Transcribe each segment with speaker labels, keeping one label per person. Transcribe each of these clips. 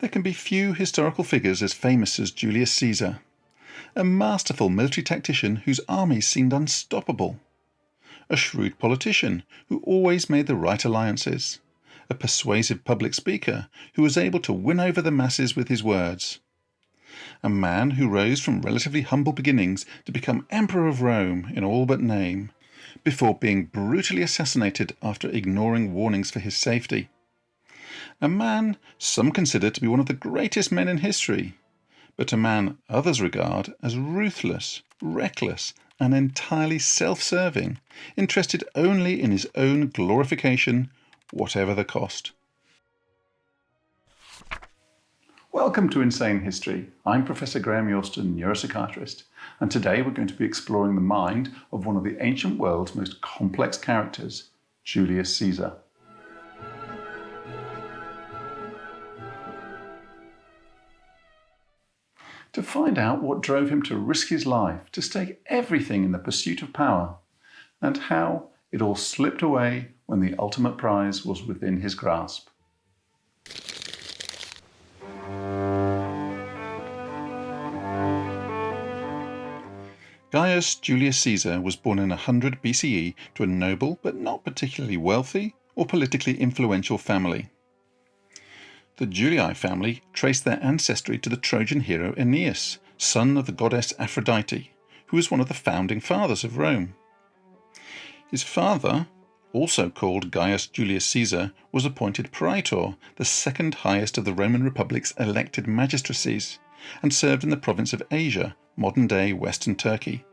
Speaker 1: There can be few historical figures as famous as Julius Caesar, a masterful military tactician whose armies seemed unstoppable, a shrewd politician who always made the right alliances, a persuasive public speaker who was able to win over the masses with his words, a man who rose from relatively humble beginnings to become Emperor of Rome in all but name, before being brutally assassinated after ignoring warnings for his safety. A man some consider to be one of the greatest men in history, but a man others regard as ruthless, reckless, and entirely self-serving, interested only in his own glorification, whatever the cost. Welcome to Insane History. I'm Professor Graeme Yorston, neuropsychiatrist, and today we're going to be exploring the mind of one of the ancient world's most complex characters, Julius Caesar. To find out what drove him to risk his life, to stake everything in the pursuit of power, and how it all slipped away when the ultimate prize was within his grasp. Gaius Julius Caesar was born in 100 BCE to a noble but not particularly wealthy or politically influential family. The Julii family traced their ancestry to the Trojan hero Aeneas, son of the goddess Aphrodite, who was one of the founding fathers of Rome. His father, also called Gaius Julius Caesar, was appointed praetor, the second highest of the Roman Republic's elected magistracies, and served in the province of Asia, modern-day Western Turkey.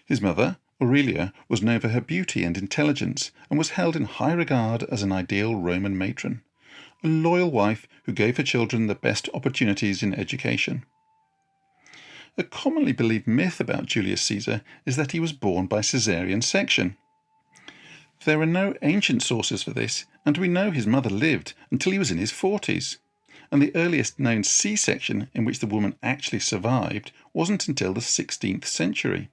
Speaker 1: His mother, Aurelia, was known for her beauty and intelligence, and was held in high regard as an ideal Roman matron, a loyal wife who gave her children the best opportunities in education. A commonly believed myth about Julius Caesar is that he was born by caesarean section. There are no ancient sources for this, and we know his mother lived until he was in his 40s, and the earliest known C-section in which the woman actually survived wasn't until the 16th century.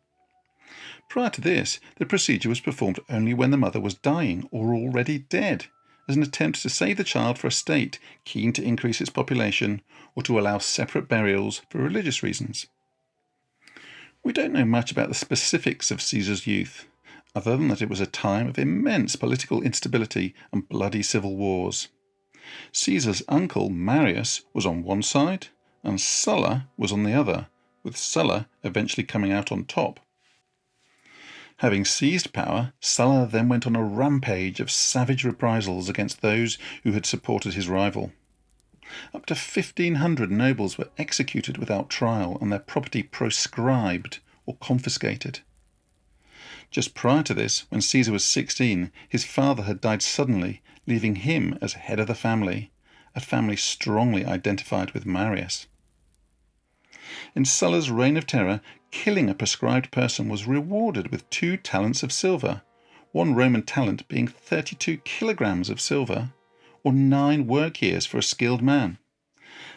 Speaker 1: Prior to this, the procedure was performed only when the mother was dying or already dead, as an attempt to save the child for a state keen to increase its population or to allow separate burials for religious reasons. We don't know much about the specifics of Caesar's youth, other than that it was a time of immense political instability and bloody civil wars. Caesar's uncle Marius was on one side, and Sulla was on the other, with Sulla eventually coming out on top. Having seized power, Sulla then went on a rampage of savage reprisals against those who had supported his rival. Up to 1,500 nobles were executed without trial and their property proscribed or confiscated. Just prior to this, when Caesar was 16, his father had died suddenly, leaving him as head of the family, a family strongly identified with Marius. In Sulla's reign of terror, killing a prescribed person was rewarded with 2 talents of silver, one Roman talent being 32 kilograms of silver, or 9 work years for a skilled man,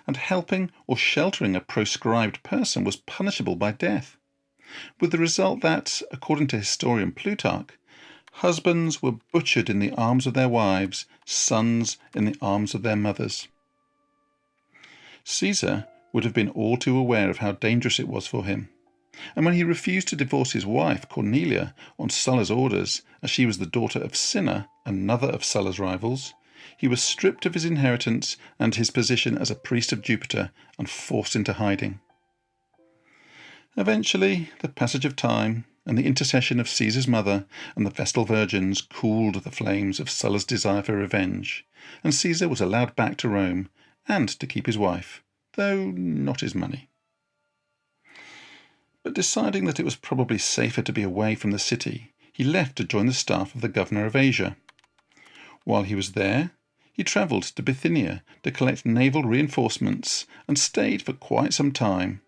Speaker 1: and helping or sheltering a proscribed person was punishable by death, with the result that, according to historian Plutarch, husbands were butchered in the arms of their wives, sons in the arms of their mothers. Caesar would have been all too aware of how dangerous it was for him, and when he refused to divorce his wife, Cornelia, on Sulla's orders, as she was the daughter of Cinna, another of Sulla's rivals, he was stripped of his inheritance and his position as a priest of Jupiter and forced into hiding. Eventually, the passage of time and the intercession of Caesar's mother and the Vestal Virgins cooled the flames of Sulla's desire for revenge, and Caesar was allowed back to Rome and to keep his wife, though not his money. But deciding that it was probably safer to be away from the city, he left to join the staff of the governor of Asia. While he was there, he travelled to Bithynia to collect naval reinforcements and stayed for quite some time,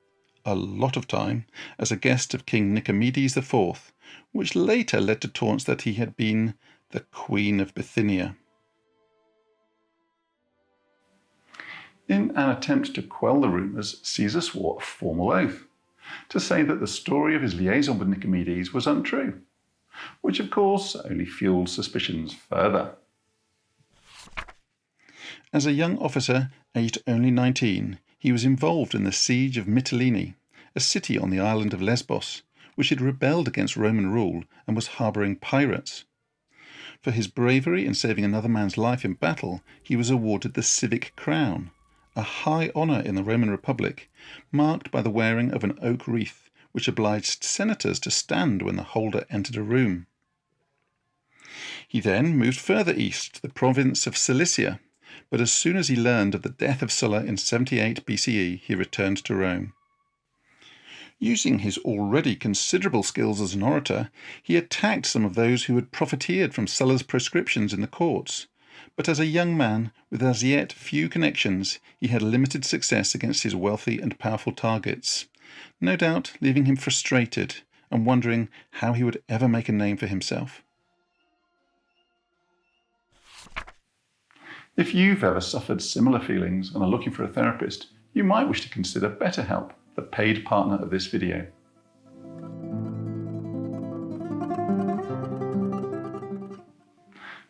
Speaker 1: a lot of time, as a guest of King Nicomedes IV, which later led to taunts that he had been the Queen of Bithynia. In an attempt to quell the rumours, Caesar swore a formal oath to say that the story of his liaison with Nicomedes was untrue, which of course only fueled suspicions further. As a young officer, aged only 19, he was involved in the siege of Mytilene, a city on the island of Lesbos, which had rebelled against Roman rule and was harbouring pirates. For his bravery in saving another man's life in battle, he was awarded the civic crown, a high honour in the Roman Republic, marked by the wearing of an oak wreath, which obliged senators to stand when the holder entered a room. He then moved further east to the province of Cilicia, but as soon as he learned of the death of Sulla in 78 BCE, he returned to Rome. Using his already considerable skills as an orator, he attacked some of those who had profiteered from Sulla's proscriptions in the courts, but as a young man with as yet few connections, he had limited success against his wealthy and powerful targets, no doubt leaving him frustrated and wondering how he would ever make a name for himself. If you've ever suffered similar feelings and are looking for a therapist, you might wish to consider BetterHelp, the paid partner of this video.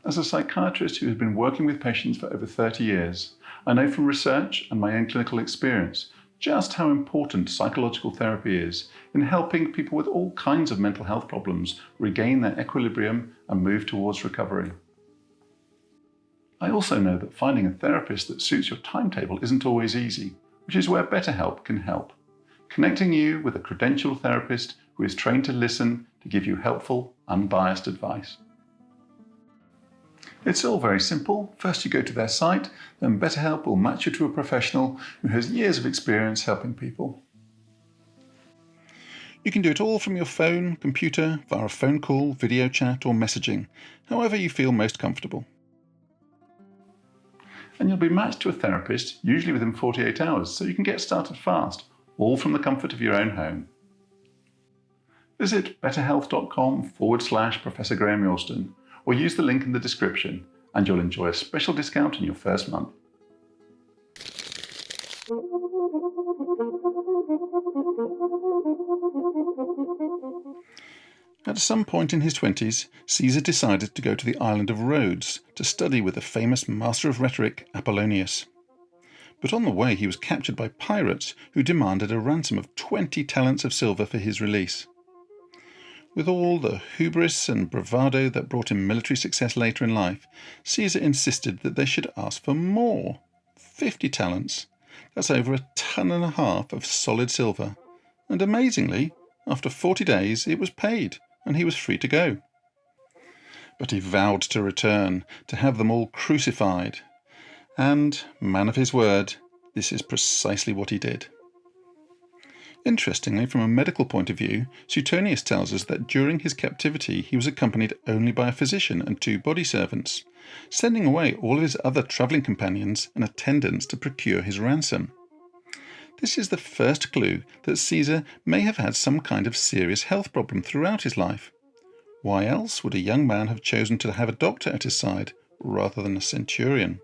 Speaker 1: As a psychiatrist who has been working with patients for over 30 years, I know from research and my own clinical experience just how important psychological therapy is in helping people with all kinds of mental health problems regain their equilibrium and move towards recovery. I also know that finding a therapist that suits your timetable isn't always easy, which is where BetterHelp can help, connecting you with a credentialed therapist who is trained to listen to give you helpful, unbiased advice. It's all very simple. First you go to their site, then BetterHelp will match you to a professional who has years of experience helping people. You can do it all from your phone, computer, via a phone call, video chat or messaging, however you feel most comfortable. And you'll be matched to a therapist, usually within 48 hours, so you can get started fast, all from the comfort of your own home. Visit betterhealth.com/Professor Graeme Yorston or use the link in the description and you'll enjoy a special discount in your first month. At some point in his 20s, Caesar decided to go to the island of Rhodes to study with the famous master of rhetoric Apollonius. But on the way he was captured by pirates who demanded a ransom of 20 talents of silver for his release. With all the hubris and bravado that brought him military success later in life, Caesar insisted that they should ask for more. 50 talents. That's over 1.5 tons of solid silver. And amazingly, after 40 days it was paid, and he was free to go. But he vowed to return, to have them all crucified. And, man of his word, this is precisely what he did. Interestingly, from a medical point of view, Suetonius tells us that during his captivity he was accompanied only by a physician and 2 body servants, sending away all of his other travelling companions and attendants to procure his ransom. This is the first clue that Caesar may have had some kind of serious health problem throughout his life. Why else would a young man have chosen to have a doctor at his side rather than a centurion?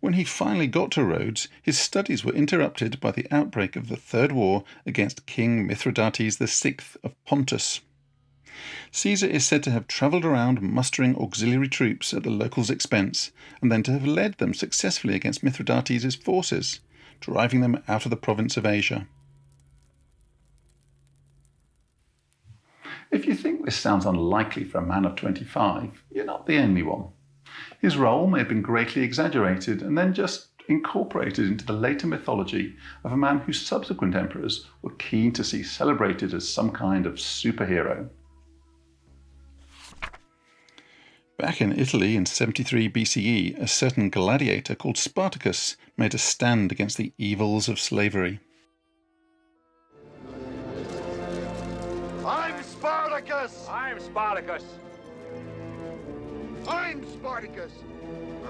Speaker 1: When he finally got to Rhodes, his studies were interrupted by the outbreak of the Third War against King Mithridates VI of Pontus. Caesar is said to have travelled around mustering auxiliary troops at the locals' expense, and then to have led them successfully against Mithridates' forces, driving them out of the province of Asia. If you think this sounds unlikely for a man of 25, you're not the only one. His role may have been greatly exaggerated and then just incorporated into the later mythology of a man whose subsequent emperors were keen to see celebrated as some kind of superhero. Back in Italy in 73 BCE, a certain gladiator called Spartacus made a stand against the evils of slavery.
Speaker 2: I'm Spartacus!
Speaker 3: I'm Spartacus!
Speaker 2: I'm Spartacus!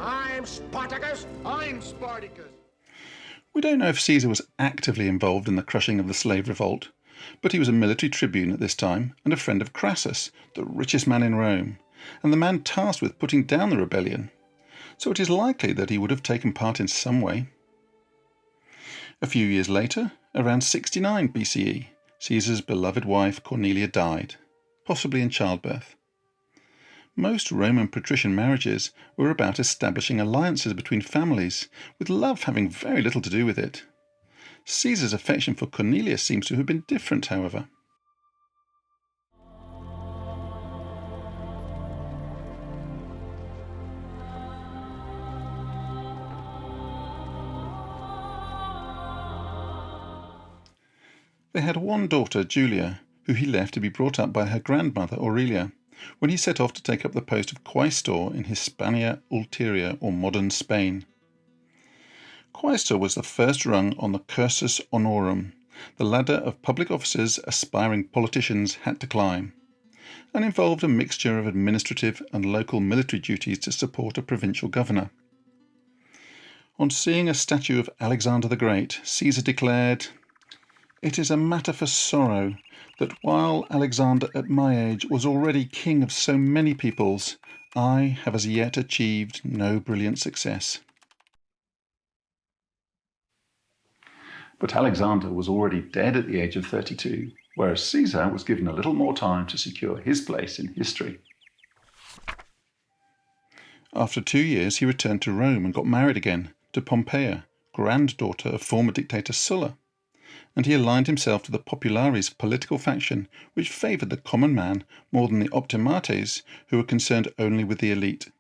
Speaker 3: I'm Spartacus!
Speaker 2: I'm Spartacus!
Speaker 1: We don't know if Caesar was actively involved in the crushing of the slave revolt, but he was a military tribune at this time and a friend of Crassus, the richest man in Rome, and the man tasked with putting down the rebellion, so it is likely that he would have taken part in some way. A few years later, around 69 BCE, Caesar's beloved wife Cornelia died, possibly in childbirth. Most Roman patrician marriages were about establishing alliances between families, with love having very little to do with it. Caesar's affection for Cornelia seems to have been different, however. They had one daughter, Julia, who he left to be brought up by her grandmother, Aurelia, when he set off to take up the post of quaestor in Hispania Ulterior, or modern Spain. Quaestor was the first rung on the cursus honorum, the ladder of public officers aspiring politicians had to climb, and involved a mixture of administrative and local military duties to support a provincial governor. On seeing a statue of Alexander the Great, Caesar declared, "It is a matter for sorrow that while Alexander at my age was already king of so many peoples, I have as yet achieved no brilliant success." But Alexander was already dead at the age of 32, whereas Caesar was given a little more time to secure his place in history. After 2 years, he returned to Rome and got married again to Pompeia, granddaughter of former dictator Sulla, and he aligned himself to the populares political faction, which favoured the common man more than the optimates, who were concerned only with the elite.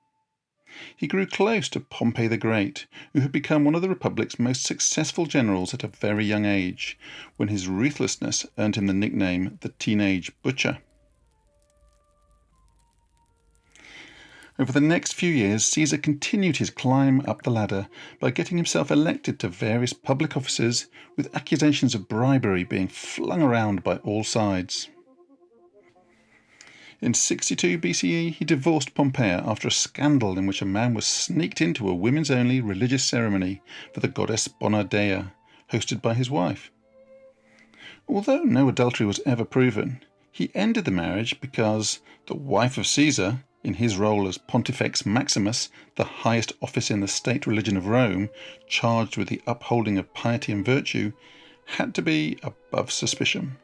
Speaker 1: He grew close to Pompey the Great, who had become one of the Republic's most successful generals at a very young age, when his ruthlessness earned him the nickname the Teenage Butcher. Over the next few years, Caesar continued his climb up the ladder by getting himself elected to various public offices, with accusations of bribery being flung around by all sides. In 62 BCE, he divorced Pompeia after a scandal in which a man was sneaked into a women's-only religious ceremony for the goddess Bona Dea, hosted by his wife. Although no adultery was ever proven, he ended the marriage because the wife of Caesar, in his role as Pontifex Maximus, the highest office in the state religion of Rome, charged with the upholding of piety and virtue, had to be above suspicion.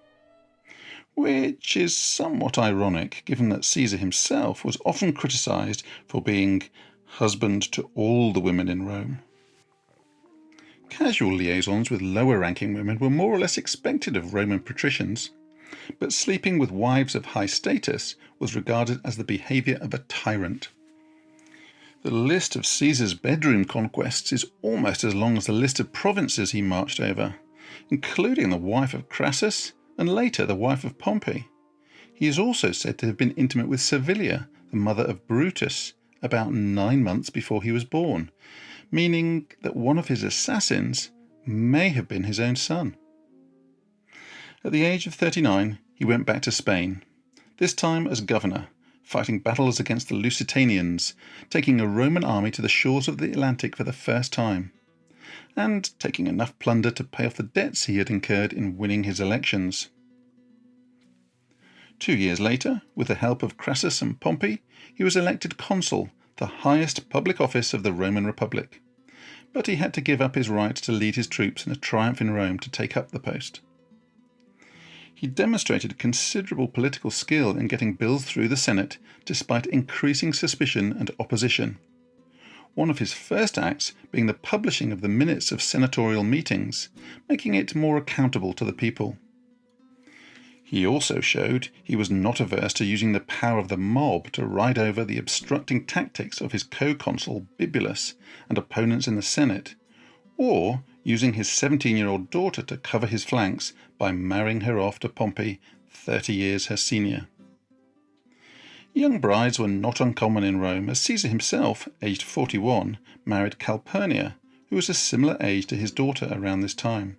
Speaker 1: Which is somewhat ironic, given that Caesar himself was often criticised for being husband to all the women in Rome. Casual liaisons with lower-ranking women were more or less expected of Roman patricians, but sleeping with wives of high status was regarded as the behaviour of a tyrant. The list of Caesar's bedroom conquests is almost as long as the list of provinces he marched over, including the wife of Crassus, and later the wife of Pompey. He is also said to have been intimate with Servilia, the mother of Brutus, about 9 months before he was born, meaning that one of his assassins may have been his own son. At the age of 39, he went back to Spain, this time as governor, fighting battles against the Lusitanians, taking a Roman army to the shores of the Atlantic for the first time, and taking enough plunder to pay off the debts he had incurred in winning his elections. 2 years later, with the help of Crassus and Pompey, he was elected consul, the highest public office of the Roman Republic. But he had to give up his right to lead his troops in a triumph in Rome to take up the post. He demonstrated considerable political skill in getting bills through the Senate, despite increasing suspicion and opposition. One of his first acts being the publishing of the minutes of senatorial meetings, making it more accountable to the people. He also showed he was not averse to using the power of the mob to ride over the obstructing tactics of his co-consul Bibulus and opponents in the Senate, or using his 17-year-old daughter to cover his flanks by marrying her off to Pompey, 30 years her senior. Young brides were not uncommon in Rome, as Caesar himself, aged 41, married Calpurnia, who was a similar age to his daughter around this time.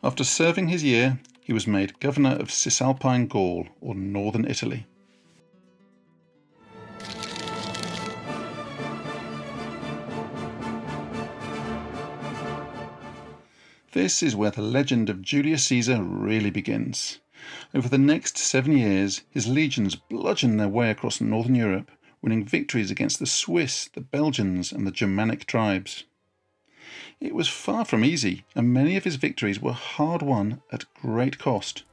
Speaker 1: After serving his year, he was made governor of Cisalpine Gaul, or northern Italy. This is where the legend of Julius Caesar really begins. Over the next 7 years, his legions bludgeoned their way across northern Europe, winning victories against the Swiss, the Belgians, and the Germanic tribes. It was far from easy, and many of his victories were hard won at great cost.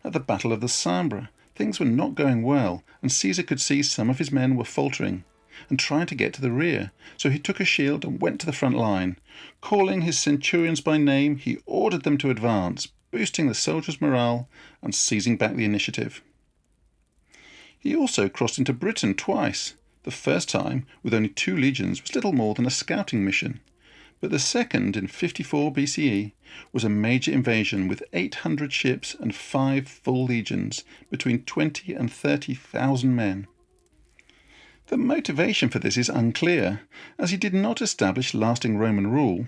Speaker 1: At the Battle of the Sambre, Things were not going well, and Caesar could see some of his men were faltering and trying to get to the rear, so he took a shield and went to the front line. Calling his centurions by name, he ordered them to advance, boosting the soldiers' morale and seizing back the initiative. He also crossed into Britain twice. The first time, with only 2 legions, was little more than a scouting mission, but the second, in 54 BCE, was a major invasion with 800 ships and 5 full legions, between 20 and 30,000 men. The motivation for this is unclear, as he did not establish lasting Roman rule.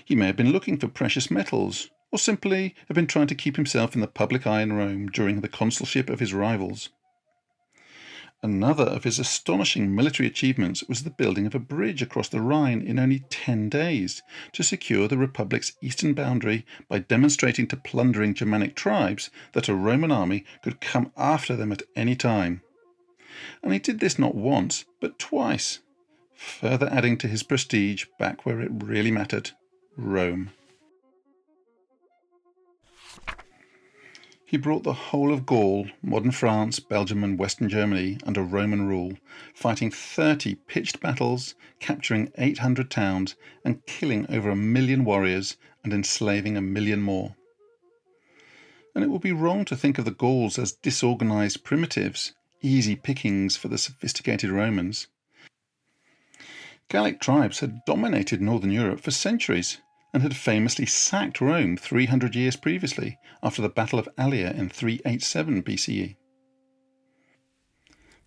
Speaker 1: He may have been looking for precious metals, or simply have been trying to keep himself in the public eye in Rome during the consulship of his rivals. Another of his astonishing military achievements was the building of a bridge across the Rhine in only 10 days to secure the Republic's eastern boundary by demonstrating to plundering Germanic tribes that a Roman army could come after them at any time. And he did this not once, but twice, further adding to his prestige back where it really mattered, Rome. He brought the whole of Gaul, modern France, Belgium and Western Germany under Roman rule, fighting 30 pitched battles, capturing 800 towns and killing over 1 million warriors and enslaving 1 million more. And it would be wrong to think of the Gauls as disorganized primitives, easy pickings for the sophisticated Romans. Gallic tribes had dominated northern Europe for centuries and had famously sacked Rome 300 years previously after the Battle of Allia in 387 BCE.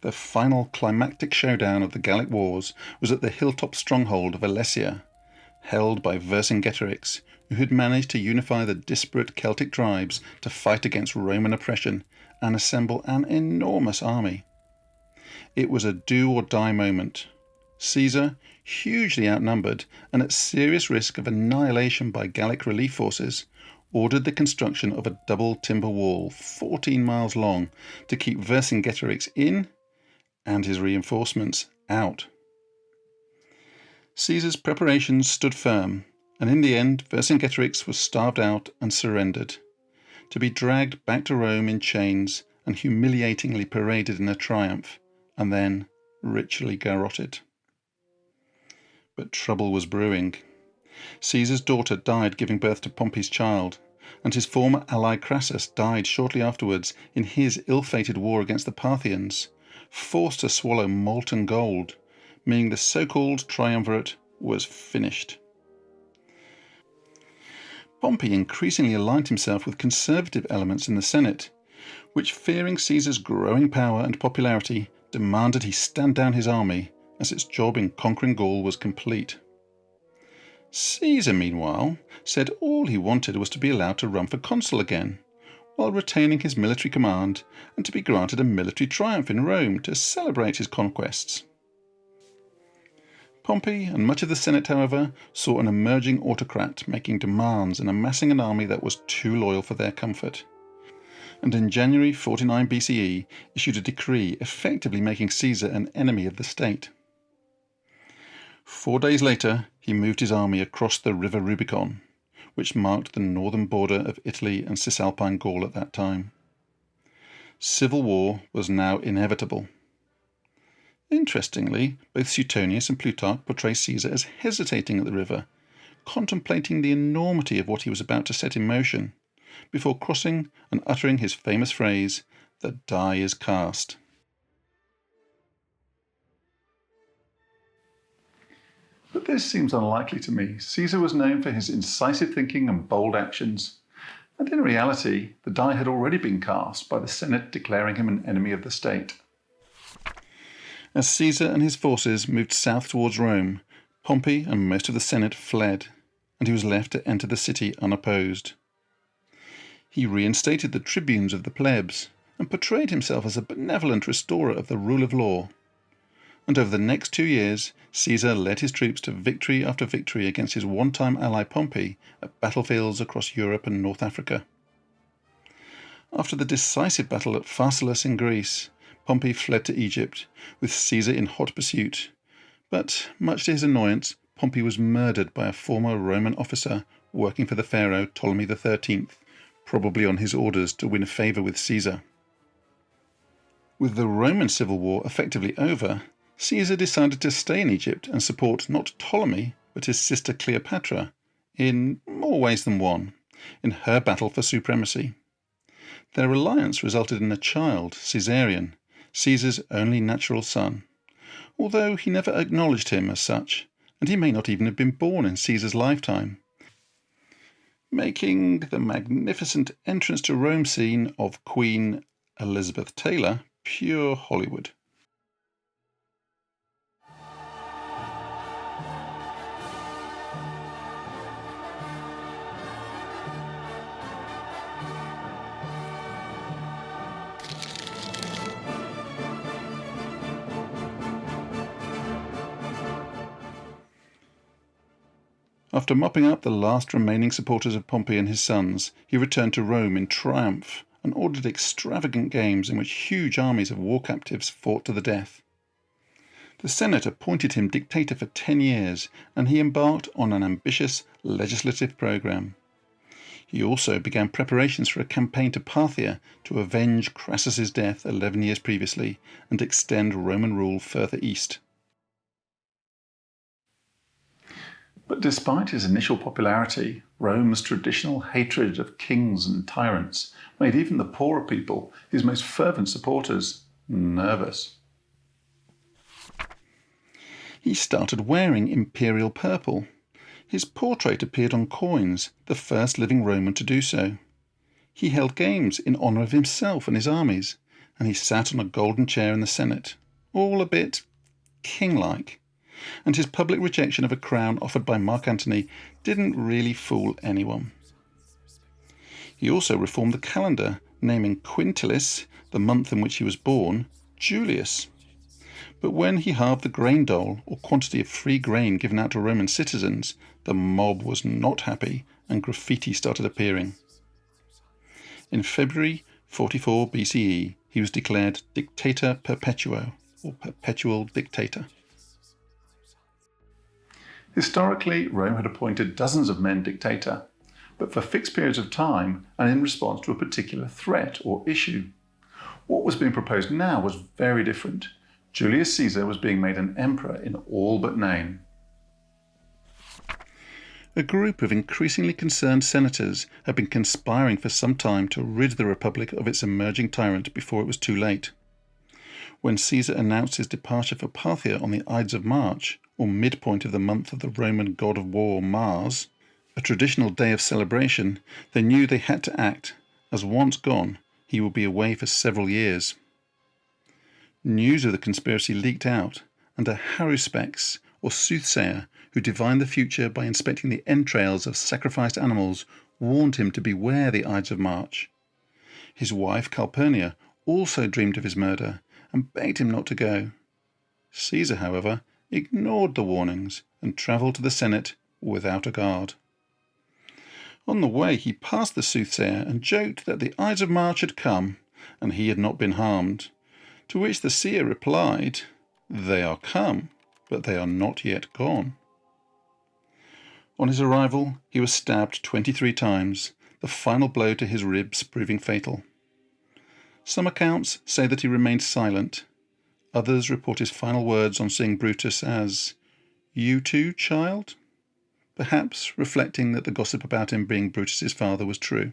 Speaker 1: The final climactic showdown of the Gallic Wars was at the hilltop stronghold of Alesia, held by Vercingetorix, who had managed to unify the disparate Celtic tribes to fight against Roman oppression and assemble an enormous army. It was a do-or-die moment. Caesar, hugely outnumbered and at serious risk of annihilation by Gallic relief forces, ordered the construction of a double timber wall 14 miles long to keep Vercingetorix in and his reinforcements out. Caesar's preparations stood firm, and in the end Vercingetorix was starved out and surrendered, to be dragged back to Rome in chains and humiliatingly paraded in a triumph, and then ritually garroted. But trouble was brewing. Caesar's daughter died giving birth to Pompey's child, and his former ally Crassus died shortly afterwards in his ill-fated war against the Parthians, forced to swallow molten gold, meaning the so-called triumvirate was finished. Pompey increasingly aligned himself with conservative elements in the Senate, which, fearing Caesar's growing power and popularity, demanded he stand down his army, as its job in conquering Gaul was complete. Caesar, meanwhile, said all he wanted was to be allowed to run for consul again, while retaining his military command and to be granted a military triumph in Rome to celebrate his conquests. Pompey and much of the Senate, however, saw an emerging autocrat making demands and amassing an army that was too loyal for their comfort, and in January 49 BCE issued a decree effectively making Caesar an enemy of the state. 4 days later, he moved his army across the river Rubicon, which marked the northern border of Italy and Cisalpine Gaul at that time. Civil war was now inevitable. Interestingly, both Suetonius and Plutarch portray Caesar as hesitating at the river, contemplating the enormity of what he was about to set in motion, before crossing and uttering his famous phrase, "The die is cast." But this seems unlikely to me. Caesar was known for his incisive thinking and bold actions, and in reality, the die had already been cast by the Senate declaring him an enemy of the state. As Caesar and his forces moved south towards Rome, Pompey and most of the Senate fled, and he was left to enter the city unopposed. He reinstated the tribunes of the plebs and portrayed himself as a benevolent restorer of the rule of law. And over the next 2 years, Caesar led his troops to victory after victory against his one-time ally Pompey at battlefields across Europe and North Africa. After the decisive battle at Pharsalus in Greece, Pompey fled to Egypt, with Caesar in hot pursuit. But, much to his annoyance, Pompey was murdered by a former Roman officer working for the pharaoh Ptolemy XIII, probably on his orders to win favour with Caesar. With the Roman civil war effectively over, Caesar decided to stay in Egypt and support not Ptolemy, but his sister Cleopatra, in more ways than one, in her battle for supremacy. Their alliance resulted in a child, Caesarion, Caesar's only natural son, although he never acknowledged him as such, and he may not even have been born in Caesar's lifetime, making the magnificent entrance to Rome scene of Queen Elizabeth Taylor pure Hollywood. After mopping up the last remaining supporters of Pompey and his sons, he returned to Rome in triumph and ordered extravagant games in which huge armies of war captives fought to the death. The Senate appointed him dictator for 10 years, and he embarked on an ambitious legislative programme. He also began preparations for a campaign to Parthia to avenge Crassus's death 11 years previously and extend Roman rule further east. But despite his initial popularity, Rome's traditional hatred of kings and tyrants made even the poorer people, his most fervent supporters, nervous. He started wearing imperial purple. His portrait appeared on coins, the first living Roman to do so. He held games in honour of himself and his armies, and he sat on a golden chair in the Senate, all a bit king-like. And his public rejection of a crown offered by Mark Antony didn't really fool anyone. He also reformed the calendar, naming Quintilis, the month in which he was born, Julius. But when he halved the grain dole, or quantity of free grain given out to Roman citizens, the mob was not happy and graffiti started appearing. In February 44 BCE, he was declared Dictator Perpetuo, or perpetual dictator. Historically, Rome had appointed dozens of men dictator, but for fixed periods of time and in response to a particular threat or issue. What was being proposed now was very different. Julius Caesar was being made an emperor in all but name. A group of increasingly concerned senators had been conspiring for some time to rid the Republic of its emerging tyrant before it was too late. When Caesar announced his departure for Parthia on the Ides of March, or midpoint of the month of the Roman god of war Mars, a traditional day of celebration, they knew they had to act, as once gone, he would be away for several years. News of the conspiracy leaked out, and a haruspex, or soothsayer, who divined the future by inspecting the entrails of sacrificed animals, warned him to beware the Ides of March. His wife Calpurnia also dreamed of his murder, and begged him not to go. Caesar, however, ignored the warnings and travelled to the Senate without a guard. On the way he passed the soothsayer and joked that the Ides of March had come and he had not been harmed, to which the seer replied, "They are come, but they are not yet gone." On his arrival he was stabbed 23 times, the final blow to his ribs proving fatal. Some accounts say that he remained silent. Others report his final words on seeing Brutus as, "You too, child?" Perhaps reflecting that the gossip about him being Brutus's father was true.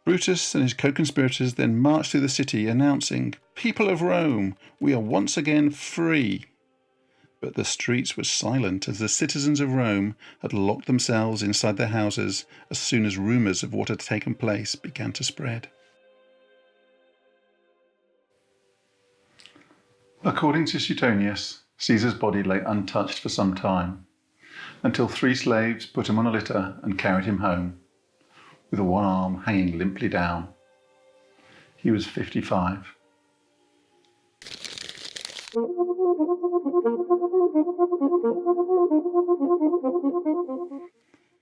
Speaker 1: Brutus and his co-conspirators then marched through the city announcing, "People of Rome, we are once again free." But the streets were silent as the citizens of Rome had locked themselves inside their houses as soon as rumours of what had taken place began to spread. According to Suetonius, Caesar's body lay untouched for some time, until 3 slaves put him on a litter and carried him home, with one arm hanging limply down. He was 55.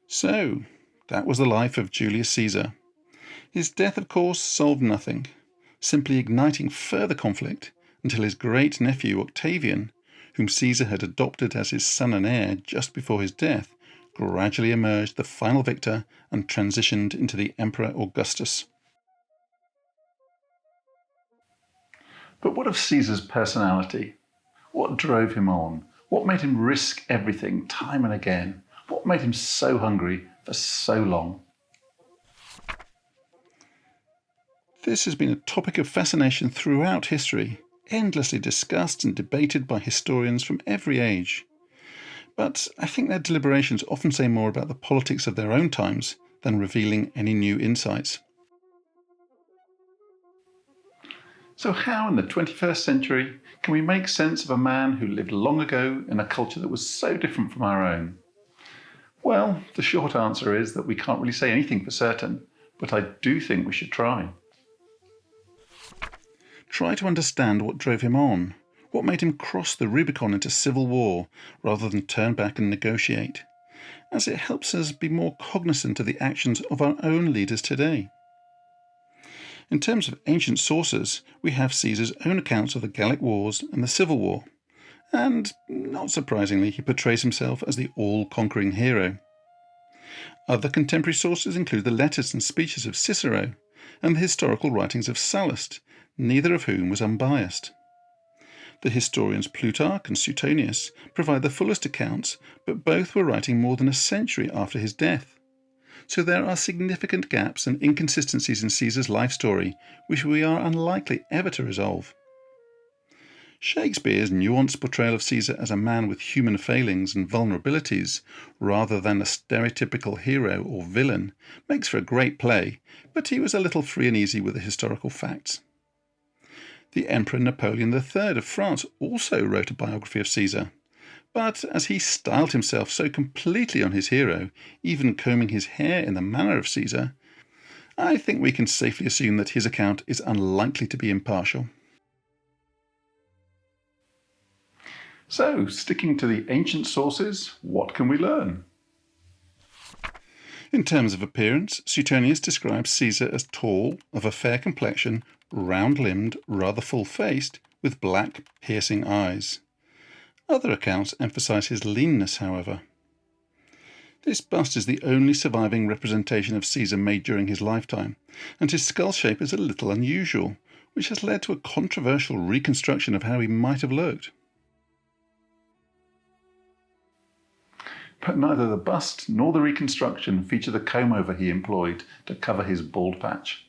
Speaker 1: So, that was the life of Julius Caesar. His death, of course, solved nothing, simply igniting further conflict until his great-nephew Octavian, whom Caesar had adopted as his son and heir just before his death, gradually emerged the final victor and transitioned into the Emperor Augustus. But what of Caesar's personality? What drove him on? What made him risk everything time and again? What made him so hungry for so long? This has been a topic of fascination throughout history, endlessly discussed and debated by historians from every age. But I think their deliberations often say more about the politics of their own times than revealing any new insights. So how in the 21st century can we make sense of a man who lived long ago in a culture that was so different from our own? Well, the short answer is that we can't really say anything for certain, but I do think we should try. Try to understand what drove him on, what made him cross the Rubicon into civil war rather than turn back and negotiate, as it helps us be more cognizant of the actions of our own leaders today. In terms of ancient sources, we have Caesar's own accounts of the Gallic Wars and the Civil War, and, not surprisingly, he portrays himself as the all-conquering hero. Other contemporary sources include the letters and speeches of Cicero and the historical writings of Sallust, neither of whom was unbiased. The historians Plutarch and Suetonius provide the fullest accounts, but both were writing more than a century after his death. So there are significant gaps and inconsistencies in Caesar's life story, which we are unlikely ever to resolve. Shakespeare's nuanced portrayal of Caesar as a man with human failings and vulnerabilities, rather than a stereotypical hero or villain, makes for a great play, but he was a little free and easy with the historical facts. The Emperor Napoleon III of France also wrote a biography of Caesar, but as he styled himself so completely on his hero, even combing his hair in the manner of Caesar, I think we can safely assume that his account is unlikely to be impartial. So, sticking to the ancient sources, what can we learn? In terms of appearance, Suetonius describes Caesar as tall, of a fair complexion, round-limbed, rather full-faced, with black, piercing eyes. Other accounts emphasise his leanness, however. This bust is the only surviving representation of Caesar made during his lifetime, and his skull shape is a little unusual, which has led to a controversial reconstruction of how he might have looked. But neither the bust nor the reconstruction feature the comb-over he employed to cover his bald patch.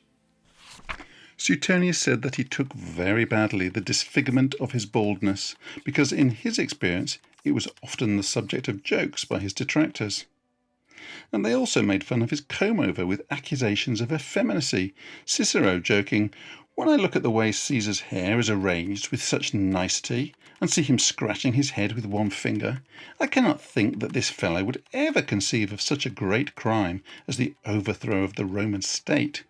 Speaker 1: Suetonius said that he took very badly the disfigurement of his baldness, because in his experience it was often the subject of jokes by his detractors. And they also made fun of his comb-over with accusations of effeminacy, Cicero joking, "When I look at the way Caesar's hair is arranged with such nicety, and see him scratching his head with one finger, I cannot think that this fellow would ever conceive of such a great crime as the overthrow of the Roman state."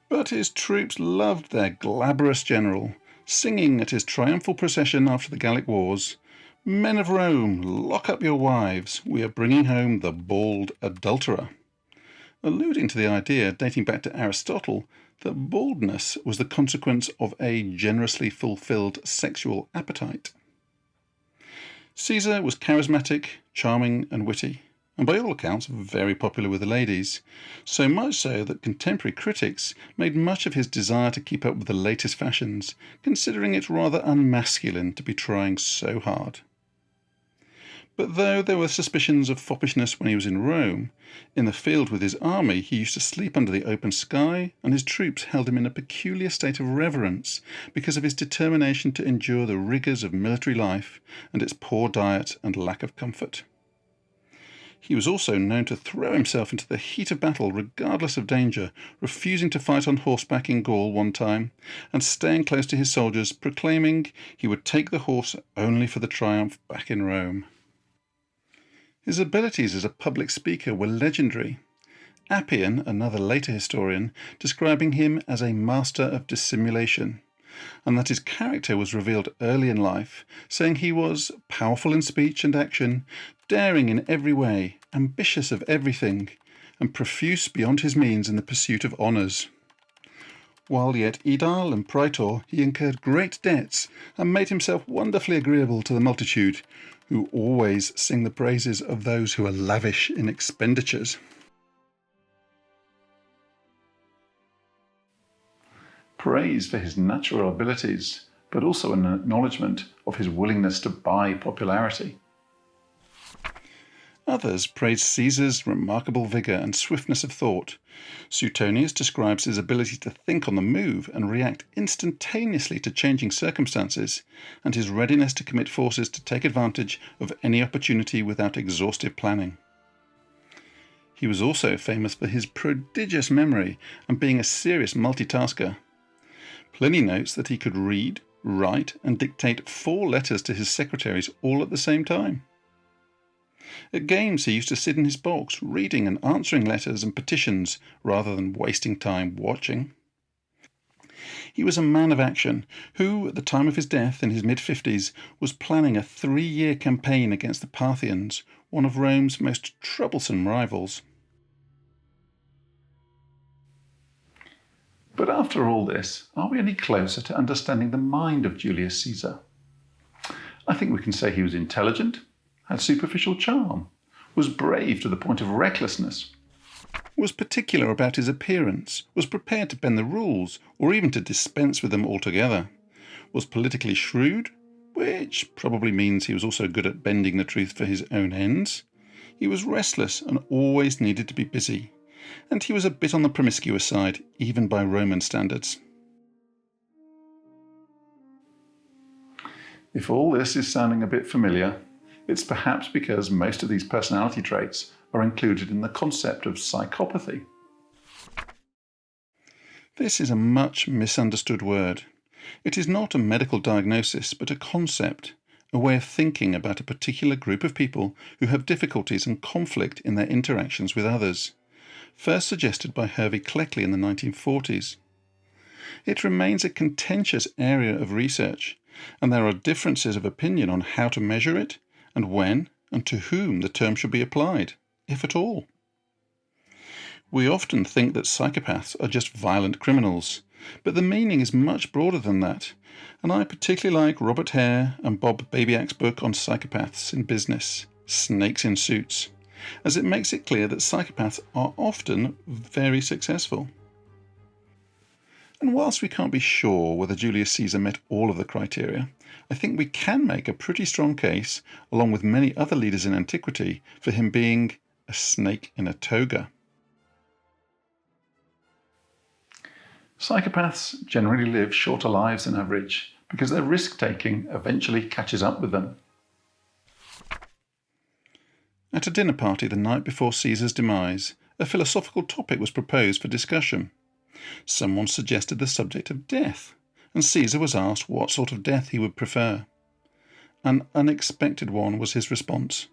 Speaker 1: But his troops loved their glabrous general, singing at his triumphal procession after the Gallic Wars, "Men of Rome, lock up your wives, we are bringing home the bald adulterer," alluding to the idea, dating back to Aristotle, that baldness was the consequence of a generously fulfilled sexual appetite. Caesar was charismatic, charming and witty, and by all accounts very popular with the ladies, so much so that contemporary critics made much of his desire to keep up with the latest fashions, considering it rather unmasculine to be trying so hard. But though there were suspicions of foppishness when he was in Rome, in the field with his army he used to sleep under the open sky, and his troops held him in a peculiar state of reverence because of his determination to endure the rigours of military life and its poor diet and lack of comfort. He was also known to throw himself into the heat of battle regardless of danger, refusing to fight on horseback in Gaul one time, and staying close to his soldiers, proclaiming he would take the horse only for the triumph back in Rome. His abilities as a public speaker were legendary. Appian, another later historian, describing him as a master of dissimulation, and that his character was revealed early in life, saying he was powerful in speech and action, daring in every way, ambitious of everything, and profuse beyond his means in the pursuit of honours. While yet aedile and praetor, he incurred great debts, and made himself wonderfully agreeable to the multitude, who always sing the praises of those who are lavish in expenditures. praise for his natural abilities, but also an acknowledgement of his willingness to buy popularity. Others praise Caesar's remarkable vigour and swiftness of thought. Suetonius describes his ability to think on the move and react instantaneously to changing circumstances, and his readiness to commit forces to take advantage of any opportunity without exhaustive planning. He was also famous for his prodigious memory and being a serious multitasker. Pliny notes that he could read, write, and dictate 4 letters to his secretaries all at the same time. At games he used to sit in his box, reading and answering letters and petitions, rather than wasting time watching. He was a man of action, who, at the time of his death in his mid-50s, was planning a 3-year campaign against the Parthians, one of Rome's most troublesome rivals. But after all this, are we any closer to understanding the mind of Julius Caesar? I think we can say he was intelligent, had superficial charm, was brave to the point of recklessness, was particular about his appearance, was prepared to bend the rules, or even to dispense with them altogether, was politically shrewd, which probably means he was also good at bending the truth for his own ends. He was restless and always needed to be busy, and he was a bit on the promiscuous side, even by Roman standards. If all this is sounding a bit familiar, it's perhaps because most of these personality traits are included in the concept of psychopathy. This is a much misunderstood word. It is not a medical diagnosis, but a concept, a way of thinking about a particular group of people who have difficulties and conflict in their interactions with others, first suggested by Hervey Cleckley in the 1940s. It remains a contentious area of research, and there are differences of opinion on how to measure it, and when and to whom the term should be applied, if at all. We often think that psychopaths are just violent criminals, but the meaning is much broader than that, and I particularly like Robert Hare and Bob Babiak's book on psychopaths in business, Snakes in Suits, as it makes it clear that psychopaths are often very successful. And whilst we can't be sure whether Julius Caesar met all of the criteria, I think we can make a pretty strong case, along with many other leaders in antiquity, for him being a snake in a toga. Psychopaths generally live shorter lives than average because their risk-taking eventually catches up with them. At a dinner party the night before Caesar's demise, a philosophical topic was proposed for discussion. Someone suggested the subject of death, and Caesar was asked what sort of death he would prefer. An unexpected one was his response,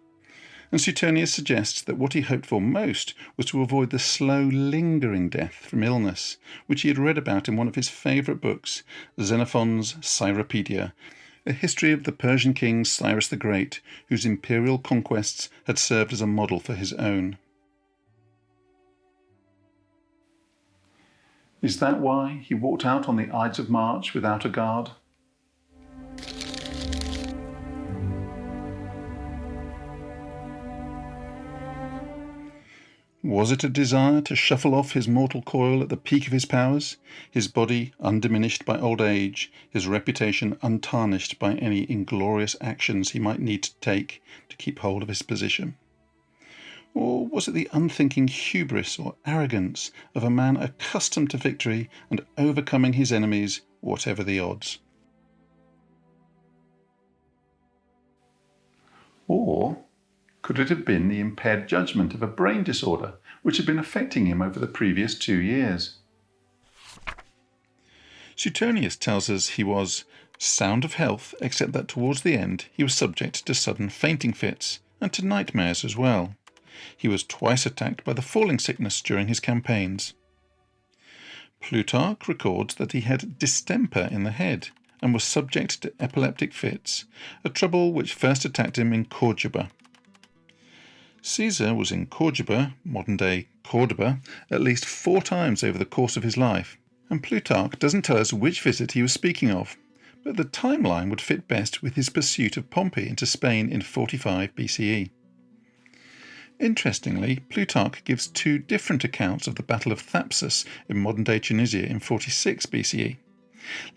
Speaker 1: and Suetonius suggests that what he hoped for most was to avoid the slow, lingering death from illness, which he had read about in one of his favourite books, Xenophon's Cyropaedia, a history of the Persian king Cyrus the Great, whose imperial conquests had served as a model for his own. Is that why he walked out on the Ides of March without a guard? Was it a desire to shuffle off his mortal coil at the peak of his powers, his body undiminished by old age, his reputation untarnished by any inglorious actions he might need to take to keep hold of his position? Or was it the unthinking hubris or arrogance of a man accustomed to victory and overcoming his enemies, whatever the odds? Or could it have been the impaired judgment of a brain disorder which had been affecting him over the previous 2 years? Suetonius tells us he was sound of health, except that towards the end he was subject to sudden fainting fits, and to nightmares as well. He was twice attacked by the falling sickness during his campaigns. Plutarch records that he had distemper in the head and was subject to epileptic fits, a trouble which first attacked him in Corduba. Caesar was in Corduba, modern-day Cordoba, at least 4 times over the course of his life, and Plutarch doesn't tell us which visit he was speaking of, but the timeline would fit best with his pursuit of Pompey into Spain in 45 BCE. Interestingly, Plutarch gives two different accounts of the Battle of Thapsus in modern-day Tunisia in 46 BCE,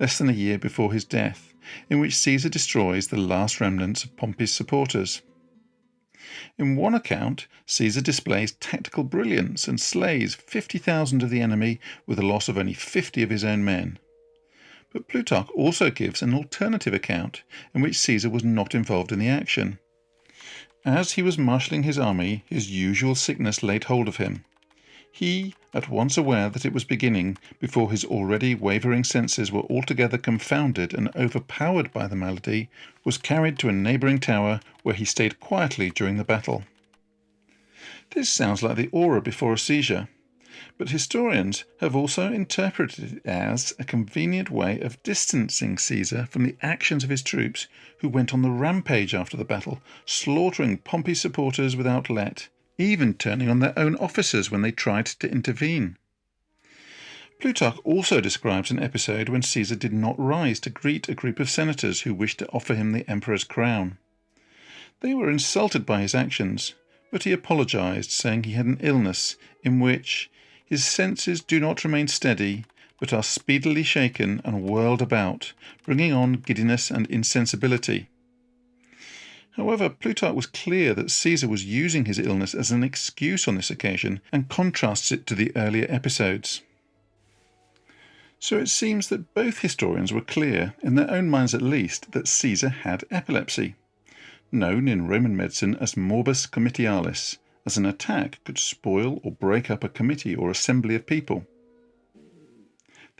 Speaker 1: less than a year before his death, in which Caesar destroys the last remnants of Pompey's supporters. In one account, Caesar displays tactical brilliance and slays 50,000 of the enemy with a loss of only 50 of his own men. But Plutarch also gives an alternative account in which Caesar was not involved in the action. As he was marshalling his army, his usual sickness laid hold of him. He, at once aware that it was beginning, before his already wavering senses were altogether confounded and overpowered by the malady, was carried to a neighbouring tower, where he stayed quietly during the battle. This sounds like the aura before a seizure, but historians have also interpreted it as a convenient way of distancing Caesar from the actions of his troops, who went on the rampage after the battle, slaughtering Pompey's supporters without let, even turning on their own officers when they tried to intervene. Plutarch also describes an episode when Caesar did not rise to greet a group of senators who wished to offer him the emperor's crown. They were insulted by his actions, but he apologized, saying he had an illness in which his senses do not remain steady, but are speedily shaken and whirled about, bringing on giddiness and insensibility. However, Plutarch was clear that Caesar was using his illness as an excuse on this occasion and contrasts it to the earlier episodes. So it seems that both historians were clear, in their own minds at least, that Caesar had epilepsy, known in Roman medicine as morbus comitialis, as an attack could spoil or break up a committee or assembly of people.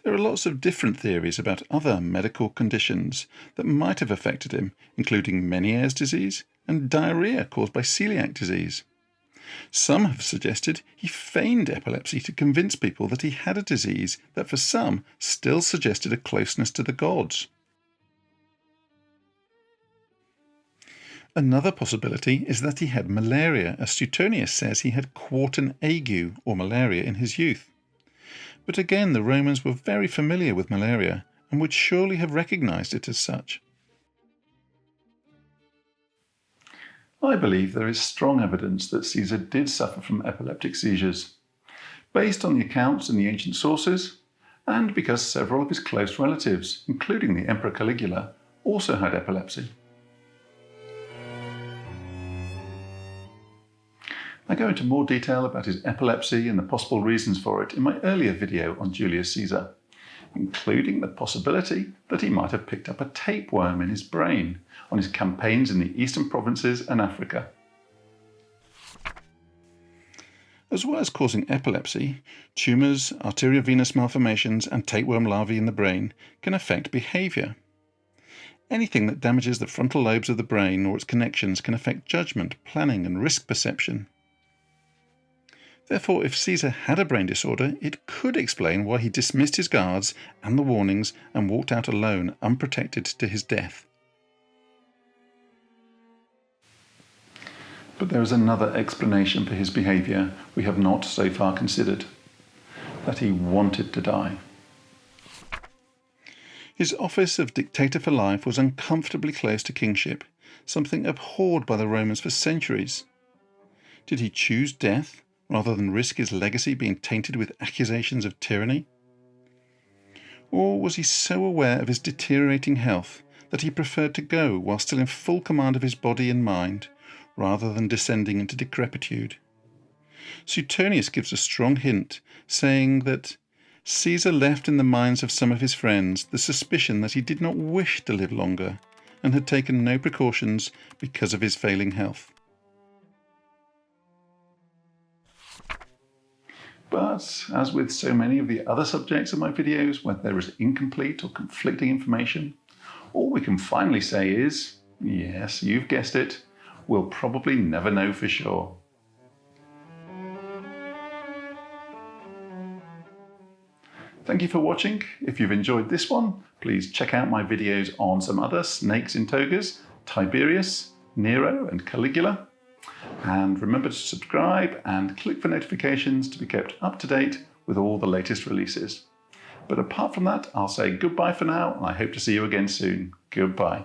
Speaker 1: There are lots of different theories about other medical conditions that might have affected him, including Meniere's disease and diarrhea caused by celiac disease. Some have suggested he feigned epilepsy to convince people that he had a disease that for some still suggested a closeness to the gods. Another possibility is that he had malaria, as Suetonius says he had quartan ague or malaria in his youth. But again, the Romans were very familiar with malaria and would surely have recognized it as such. I believe there is strong evidence that Caesar did suffer from epileptic seizures, based on the accounts in the ancient sources, and because several of his close relatives, including the Emperor Caligula, also had epilepsy. I go into more detail about his epilepsy and the possible reasons for it in my earlier video on Julius Caesar, including the possibility that he might have picked up a tapeworm in his brain on his campaigns in the eastern provinces and Africa. As well as causing epilepsy, tumours, arteriovenous malformations and tapeworm larvae in the brain can affect behaviour. Anything that damages the frontal lobes of the brain or its connections can affect judgment, planning and risk perception. Therefore, if Caesar had a brain disorder, it could explain why he dismissed his guards and the warnings and walked out alone, unprotected, to his death. But there is another explanation for his behaviour we have not so far considered: that he wanted to die. His office of dictator for life was uncomfortably close to kingship, something abhorred by the Romans for centuries. Did he choose death rather than risk his legacy being tainted with accusations of tyranny? Or was he so aware of his deteriorating health that he preferred to go while still in full command of his body and mind, rather than descending into decrepitude? Suetonius gives a strong hint, saying that Caesar left in the minds of some of his friends the suspicion that he did not wish to live longer, and had taken no precautions because of his failing health. But, as with so many of the other subjects of my videos where there is incomplete or conflicting information, all we can finally say is, yes, you've guessed it, we'll probably never know for sure. Thank you for watching. If you've enjoyed this one, please check out my videos on some other snakes in togas, Tiberius, Nero and Caligula. And remember to subscribe and click for notifications to be kept up to date with all the latest releases. But apart from that, I'll say goodbye for now, and I hope to see you again soon. Goodbye.